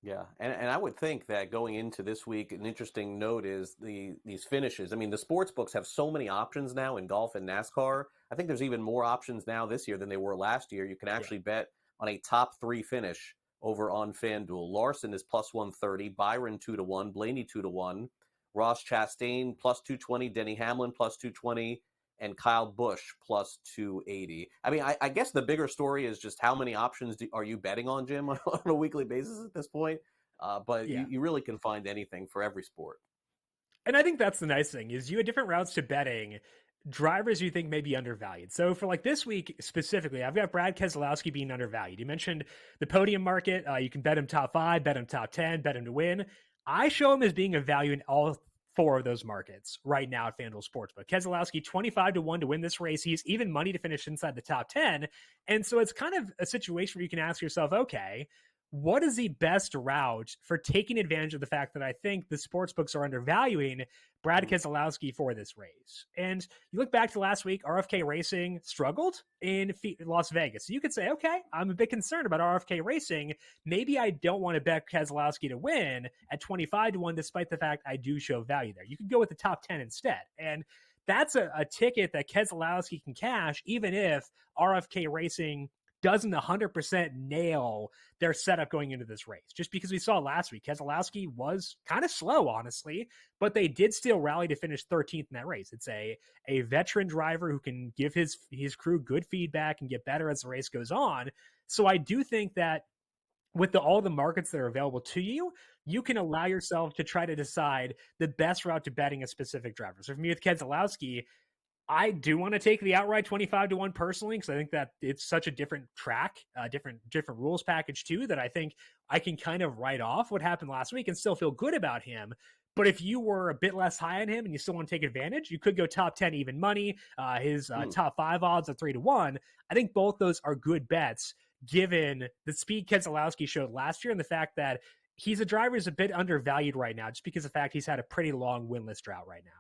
Yeah, and I would think that going into this week, an interesting note is these finishes. I mean, the sports books have so many options now in golf and NASCAR. I think there's even more options now this year than they were last year. You can actually bet on a top 3 finish over on FanDuel. Larson is plus 130, Byron 2-1, Blaney 2-1, Ross Chastain plus 220, Denny Hamlin plus 220, and Kyle Busch plus 280. I mean, I guess the bigger story is just how many options are you betting on, Jim, on a weekly basis at this point? But you really can find anything for every sport. And I think that's the nice thing is you have different routes to betting drivers you think may be undervalued. So for like this week specifically, I've got Brad Keselowski being undervalued. You mentioned the podium market. You can bet him top 5, bet him top 10, bet him to win. I show him as being a value in all 4 of those markets right now at FanDuel Sportsbook. Keselowski 25-1 to win this race. He's even money to finish inside the top 10. And so it's kind of a situation where you can ask yourself, okay, what is the best route for taking advantage of the fact that I think the sportsbooks are undervaluing Brad Keselowski for this race? And you look back to last week, RFK Racing struggled in Las Vegas. So you could say, okay, I'm a bit concerned about RFK Racing. Maybe I don't want to bet Keselowski to win at 25-1, despite the fact I do show value there. You could go with the top 10 instead. And that's a ticket that Keselowski can cash, even if RFK Racing doesn't 100% nail their setup going into this race. Just because we saw last week, Keselowski was kind of slow, honestly, but they did still rally to finish 13th in that race. It's a veteran driver who can give his crew good feedback and get better as the race goes on. So I do think that with all the markets that are available to you, you can allow yourself to try to decide the best route to betting a specific driver. So for me with Keselowski, I do want to take the outright 25-1 personally, because I think that it's such a different track, different rules package too, that I think I can kind of write off what happened last week and still feel good about him. But if you were a bit less high on him and you still want to take advantage, you could go top 10 even money. His top 5 odds are 3-1. I think both those are good bets given the speed Keselowski showed last year and the fact that he's a driver who's a bit undervalued right now, just because of the fact he's had a pretty long winless drought right now.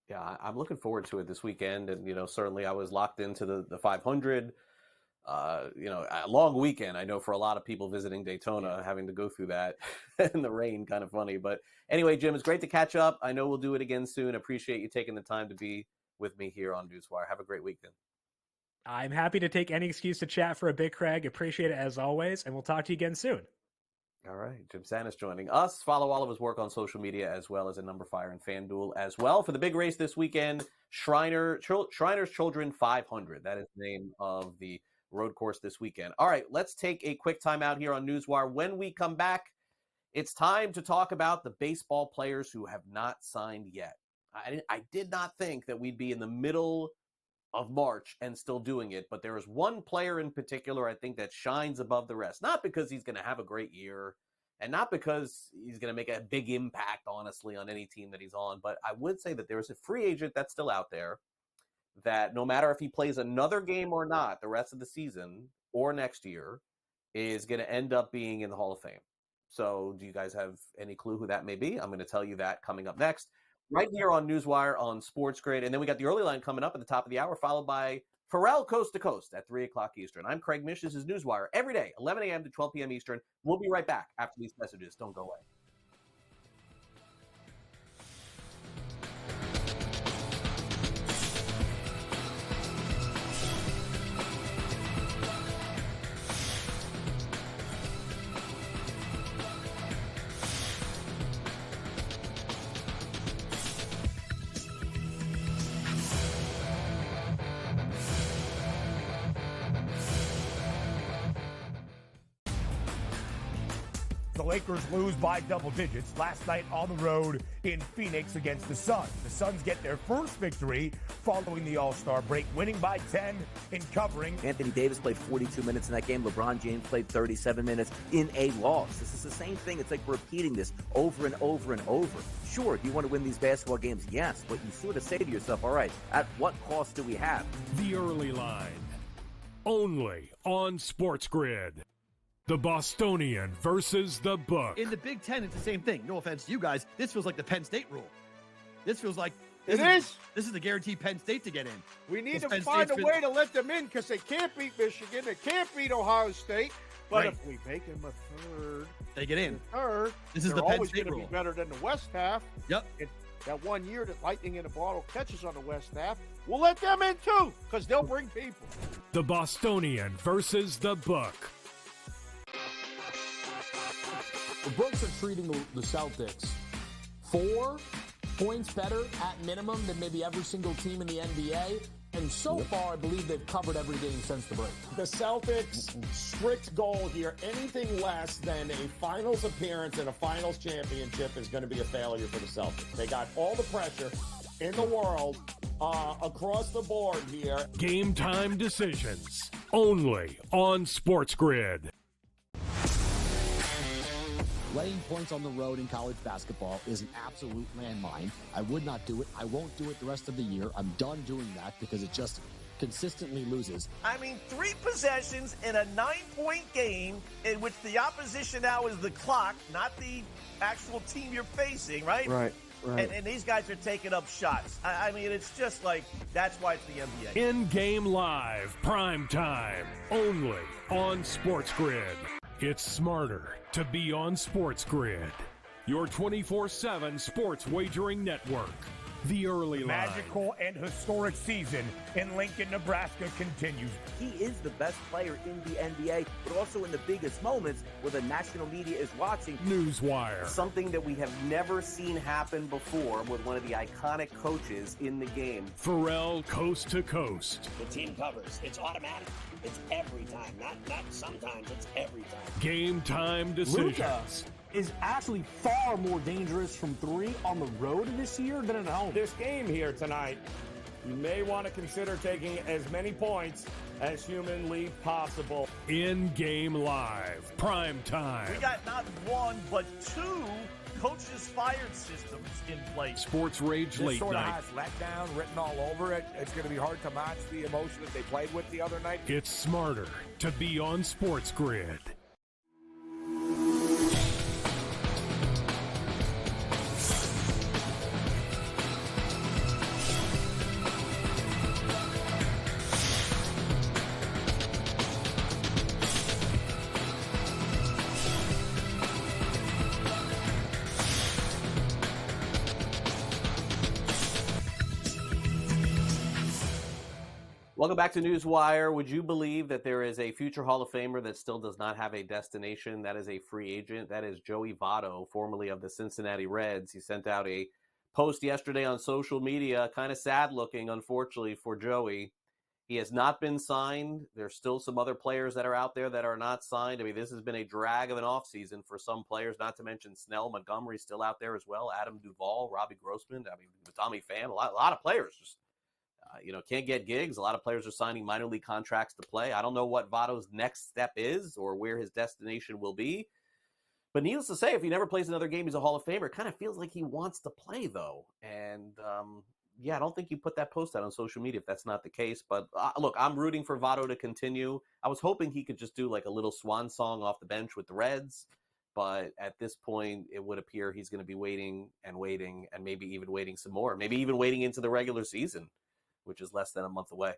Yeah, I'm looking forward to it this weekend. And, certainly I was locked into the 500, a long weekend. I know for a lot of people visiting Daytona, having to go through that in the rain, kind of funny. But anyway, Jim, it's great to catch up. I know we'll do it again soon. Appreciate you taking the time to be with me here on NewsWire. Have a great weekend. I'm happy to take any excuse to chat for a bit, Craig. Appreciate it as always. And we'll talk to you again soon. All right, Jim Sannes joining us. Follow all of his work on social media as well as at Number Fire and FanDuel as well. For the big race this weekend, Shriners Children 500. That is the name of the road course this weekend. All right, let's take a quick time out here on NewsWire. When we come back, it's time to talk about the baseball players who have not signed yet. I did not think that we'd be in the middle of March and still doing it, but there is one player in particular I think that shines above the rest, not because he's going to have a great year and not because he's going to make a big impact, honestly, on any team that he's on, but I would say that there is a free agent that's still out there that no matter if he plays another game or not the rest of the season or next year is going to end up being in the Hall of Fame. So do you guys have any clue who that may be? I'm going to tell you that coming up next, right here on NewsWire on SportsGrid. And then we got the early line coming up at the top of the hour, followed by Pharrell Coast to Coast at 3 o'clock Eastern. I'm Craig Mish. This is NewsWire every day, 11 a.m. to 12 p.m. Eastern. We'll be right back after these messages. Don't go away. The Lakers lose by double digits last night on the road in Phoenix against the Suns. The Suns get their first victory following the All-Star break, winning by 10 and covering. Anthony Davis played 42 minutes in that game. LeBron James played 37 minutes in a loss. This is the same thing. It's like repeating this over and over and over. Sure, do you want to win these basketball games? Yes, but you sort of say to yourself, all right, at what cost do we have? The early line, only on SportsGrid. The Bostonian versus the Book. In the Big Ten, it's the same thing. No offense to you guys. This feels like the Penn State rule. This feels like this is the guaranteed Penn State to get in. We need to find a way to let them in because they can't beat Michigan. They can't beat Ohio State. But if we make them a third, they get in. Third, this is the Penn State rule. Be better than the West half. Yep. That 1 year that Lightning in a bottle catches on the West half, we'll let them in too because they'll bring people. The Bostonian versus the Book. The books are treating the Celtics 4 points better at minimum than maybe every single team in the NBA, And so far, I believe they've covered every game since the break. The Celtics' strict goal here, anything less than a finals appearance and a finals championship is going to be a failure for the Celtics. They got all the pressure in the world across the board here. Game time decisions only on SportsGrid. Laying points on the road in college basketball is an absolute landmine. I would not do it. I won't do it the rest of the year. I'm done doing that because it just consistently loses. I mean, 3 possessions in a 9-point game in which the opposition now is the clock, not the actual team you're facing, right? Right. And these guys are taking up shots. I mean, it's just like, that's why it's the NBA. In-game live, prime time, only on SportsGrid. It's smarter to be on SportsGrid, your 24/7 sports wagering network. The early line. Magical and historic season in Lincoln, Nebraska continues. He is the best player in the NBA, but also in the biggest moments where the national media is watching. NewsWire. Something that we have never seen happen before with one of the iconic coaches in the game. Pharrell coast to coast. The team covers. It's automatic. It's every time. Not sometimes. It's every time. Game time decisions. Luka is actually far more dangerous from 3 on the road this year than at home. This game here tonight, you may want to consider taking as many points as humanly possible. In-game live, prime time. We got not 1, but 2 coaches fired systems in place. Sports Rage This late sort night. of has letdown written all over it. It's going to be hard to match the emotion that they played with the other night. It's smarter to be on SportsGrid. Welcome back to NewsWire. Would you believe that there is a future Hall of Famer that still does not have a destination? That is a free agent. That is Joey Votto, formerly of the Cincinnati Reds. He sent out a post yesterday on social media, kind of sad looking, unfortunately, for Joey. He has not been signed. There's still some other players that are out there that are not signed. I mean, this has been a drag of an offseason for some players, not to mention Snell, Montgomery's still out there as well, Adam Duvall, Robbie Grossman, I mean, Tommy Pham, a lot of players just can't get gigs. A lot of players are signing minor league contracts to play. I don't know what Votto's next step is or where his destination will be. But needless to say, if he never plays another game, he's a Hall of Famer. It kind of feels like he wants to play, though. And, I don't think you put that post out on social media if that's not the case. But, look, I'm rooting for Votto to continue. I was hoping he could just do like a little swan song off the bench with the Reds. But at this point, it would appear he's going to be waiting and maybe even waiting some more. Maybe even waiting into the regular season, which is less than a month away.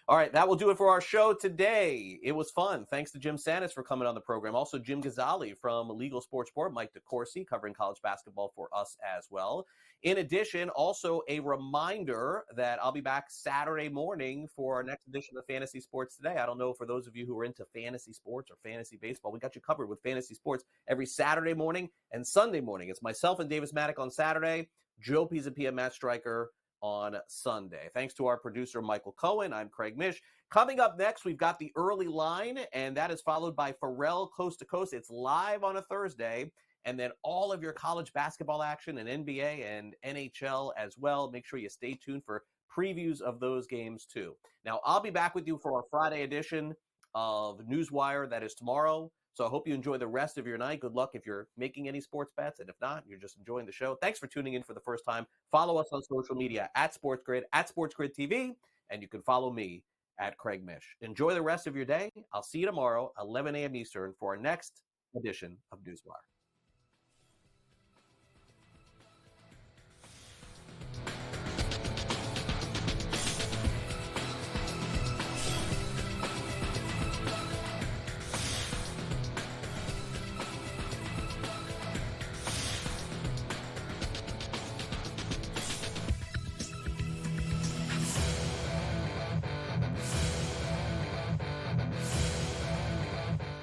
All right, that will do it for our show today. It was fun. Thanks to Jim Sanis for coming on the program. Also, Jim Gazzale from Legal Sports Report, Mike DeCourcy covering college basketball for us as well. In addition, also a reminder that I'll be back Saturday morning for our next edition of Fantasy Sports Today. I don't know, for those of you who are into fantasy sports or fantasy baseball, we got you covered with fantasy sports every Saturday morning and Sunday morning. It's myself and Davis Maddock on Saturday, Joe Pisapia, Matt Stryker on Sunday. Thanks to our producer, Michael Cohen. I'm Craig Mish. Coming up next, we've got the early line, and that is followed by Pharrell Coast to Coast. It's live on a Thursday, and then all of your college basketball action and NBA and NHL as well. Make sure you stay tuned for previews of those games too. Now, I'll be back with you for our Friday edition of NewsWire. That is tomorrow. So I hope you enjoy the rest of your night. Good luck if you're making any sports bets. And if not, you're just enjoying the show. Thanks for tuning in for the first time. Follow us on social media at SportsGrid, at SportsGrid TV. And you can follow me at Craig Mish. Enjoy the rest of your day. I'll see you tomorrow, 11 a.m. Eastern, for our next edition of NewsWire.